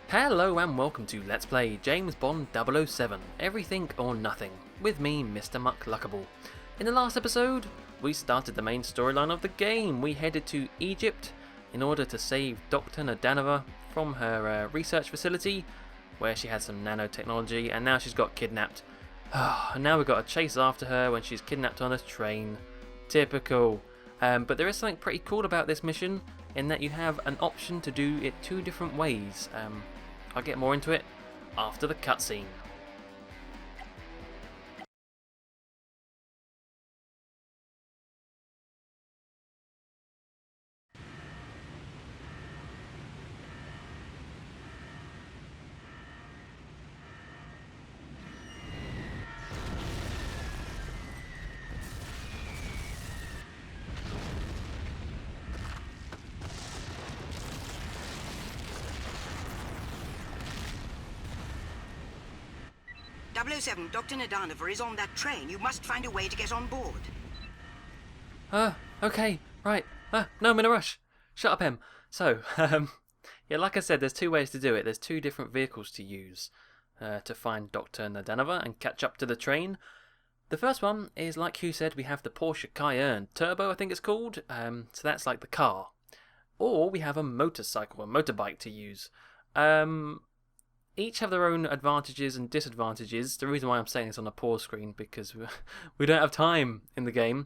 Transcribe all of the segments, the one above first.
Hello and welcome to Let's Play James Bond 007, Everything or Nothing, with me, Mr. Muckluckable. In the last episode, we started the main storyline of the game. We headed to Egypt in order to save Dr. Nadanova from her research facility, where she had some nanotechnology, and now she's got kidnapped. And now we've got to chase after her when she's kidnapped on a train. Typical. But there is something pretty cool about this mission, in that you have an option to do it two different ways. I'll get more into it after the cutscene. .007, Dr. Nadanova is on that train. You must find a way to get on board. Okay, right. No, I'm in a rush. Shut up, Em. So, yeah, like I said, there's two ways to do it. There's two different vehicles to use to find Dr. Nadanova and catch up to the train. The first one is, like Hugh said, we have the Porsche Cayenne Turbo, I think it's called. So that's like the car. Or we have a motorcycle, a motorbike to use. Each have their own advantages and disadvantages. The reason why I'm saying this on a pause screen, because we don't have time in the game.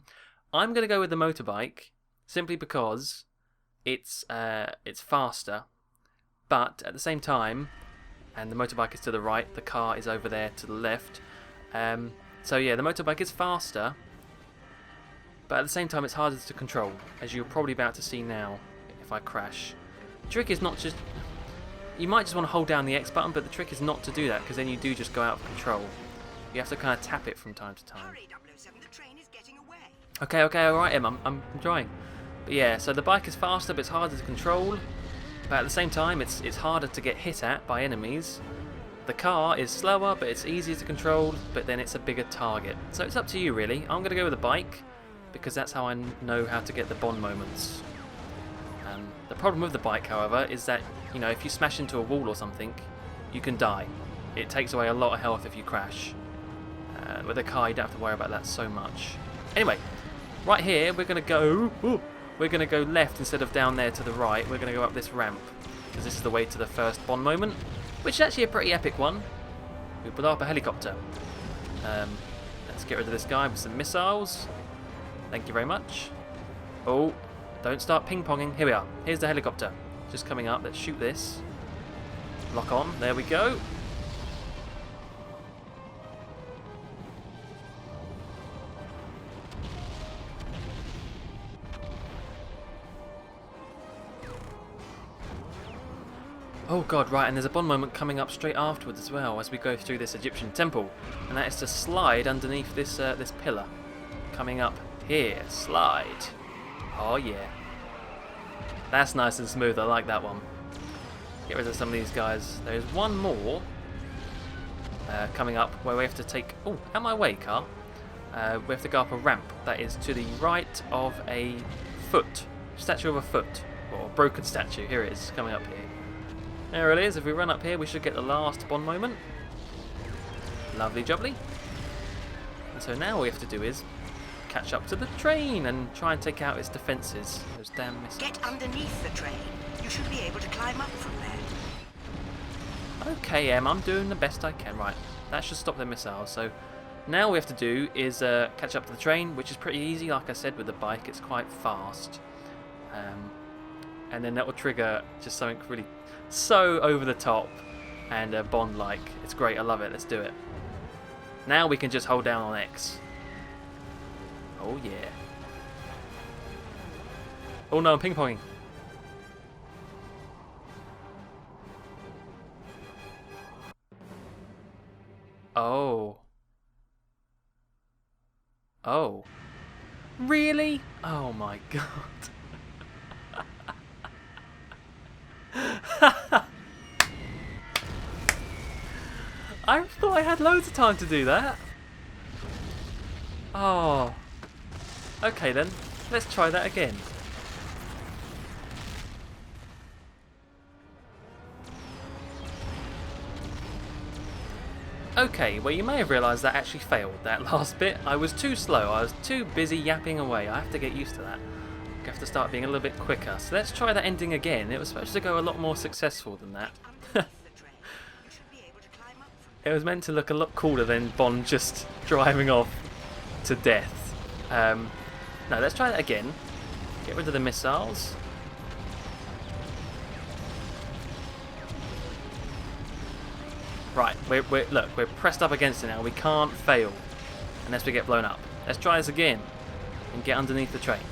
I'm going to go with the motorbike, simply because it's faster, but at the same time, and the motorbike is to the right, the car is over there to the left. So yeah, the motorbike is faster, but at the same time it's harder to control, as you're probably about to see now if I crash. The trick is not just... You might just want to hold down the X button, but the trick is not to do that, because then you do just go out of control. You have to kind of tap it from time to time. Hurry, 007, the train is getting away. Okay, alright, Em, I'm trying. But yeah, so the bike is faster, but it's harder to control. But at the same time, it's harder to get hit at by enemies. The car is slower, but it's easier to control, but then it's a bigger target. So it's up to you, really. I'm going to go with the bike, because that's how I know how to get the Bond moments. The problem with the bike, however, is that, you know, if you smash into a wall or something, you can die. It takes away a lot of health if you crash. With a car, you don't have to worry about that so much. Anyway, right here, we're going to go... We're going to go left instead of down there to the right. We're going to go up this ramp, because this is the way to the first Bond moment, which is actually a pretty epic one. We blow up a helicopter. Let's get rid of this guy with some missiles. Thank you very much. Oh... Don't start ping-ponging. Here we are. Here's the helicopter. Just coming up. Let's shoot this. Lock on. There we go. Oh god, right, and there's a Bond moment coming up straight afterwards as well as we go through this Egyptian temple. And that is to slide underneath this this pillar. Coming up here. Slide. Oh yeah. That's nice and smooth, I like that one. Get rid of some of these guys. There's one more coming up where we have to take... Oh, out my way, car. We have to go up a ramp that is to the right of a foot. Statue of a foot. Or a broken statue. Here it is, coming up here. There it is. If we run up here, we should get the last Bond moment. Lovely jubbly. And so now all we have to do is catch up to the train and try and take out its defences. Those damn missiles. Get underneath the train. You should be able to climb up from there. Okay, Em, I'm doing the best I can. Right, that should stop the missiles. So now all we have to do is catch up to the train, which is pretty easy. Like I said, with the bike, it's quite fast. And then that will trigger just something really so over the top and Bond-like. It's great, I love it. Let's do it. Now we can just hold down on X. Oh yeah. Oh no, I'm ping-ponging. Oh. Oh. Really? Oh my god. I thought I had loads of time to do that. Oh. Okay then, let's try that again. Okay, well you may have realised that actually failed, that last bit. I was too slow, I was too busy yapping away. I have to get used to that. I have to start being a little bit quicker. So let's try that ending again. It was supposed to go a lot more successful than that. Underneath the drain. You should be able to climb up from It was meant to look a lot cooler than Bond just driving off to death. No, let's try that again. Get rid of the missiles. Right, look, we're pressed up against it now. We can't fail unless we get blown up. Let's try this again and get underneath the train.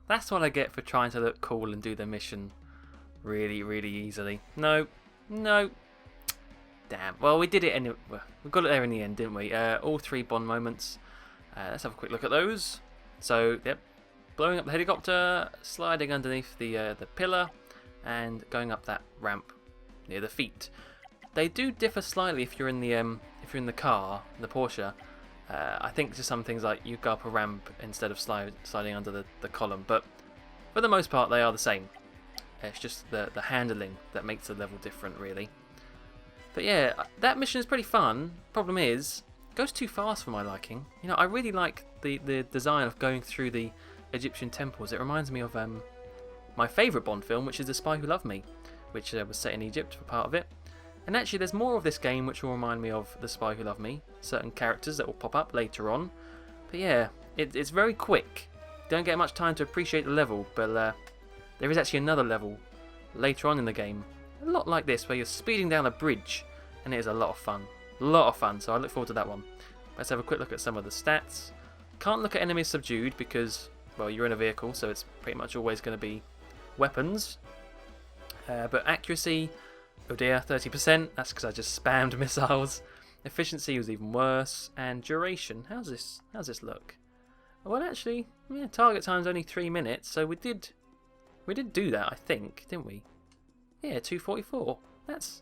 That's what I get for trying to look cool and do the mission really, really easily. No, no. Damn. Well, we did it anyway. We got it there in the end, didn't we? All 3 Bond moments. Let's have a quick look at those. So, yep. Blowing up the helicopter, sliding underneath the pillar, and going up that ramp near the feet. They do differ slightly if you're in the car, the Porsche. I think just some things like you go up a ramp instead of sliding under the column, but for the most part they are the same. It's just the handling that makes the level different, really. But yeah, that mission is pretty fun. Problem is, it goes too fast for my liking. You know, I really like the design of going through the Egyptian temples. It reminds me of my favourite Bond film, which is The Spy Who Loved Me, which was set in Egypt for part of it. And actually there's more of this game which will remind me of The Spy Who Loved Me, certain characters that will pop up later on. But yeah, it's very quick. Don't get much time to appreciate the level, but there is actually another level later on in the game, a lot like this, where you're speeding down a bridge, and it is a lot of fun. A lot of fun, so I look forward to that one. Let's have a quick look at some of the stats. Can't look at enemies subdued because, well, you're in a vehicle, so it's pretty much always going to be weapons. But accuracy, oh dear, 30%. That's because I just spammed missiles. Efficiency was even worse, and duration. How's this look? Well, actually, yeah, target time's only 3 minutes, so we did do that, I think, didn't we? Yeah, 2:44. That's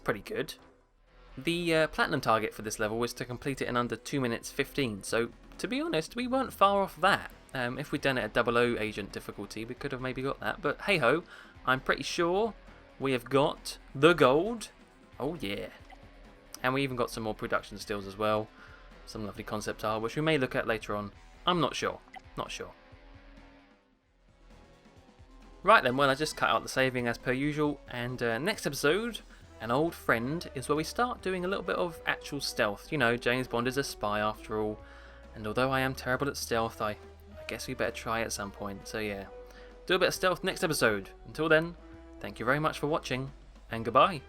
pretty good. The platinum target for this level was to complete it in under 2 minutes 15. So to be honest, we weren't far off that. If we'd done it at 00 agent difficulty, we could have maybe got that. But hey ho, I'm pretty sure we have got the gold. Oh yeah. And we even got some more production stills as well. Some lovely concept art, which we may look at later on. I'm not sure. Not sure. Right then, well, I just cut out the saving as per usual. And next episode, An Old Friend, is where we start doing a little bit of actual stealth. You know, James Bond is a spy after all. And although I am terrible at stealth, I guess we better try at some point. So yeah, do a bit of stealth next episode. Until then, thank you very much for watching, and goodbye.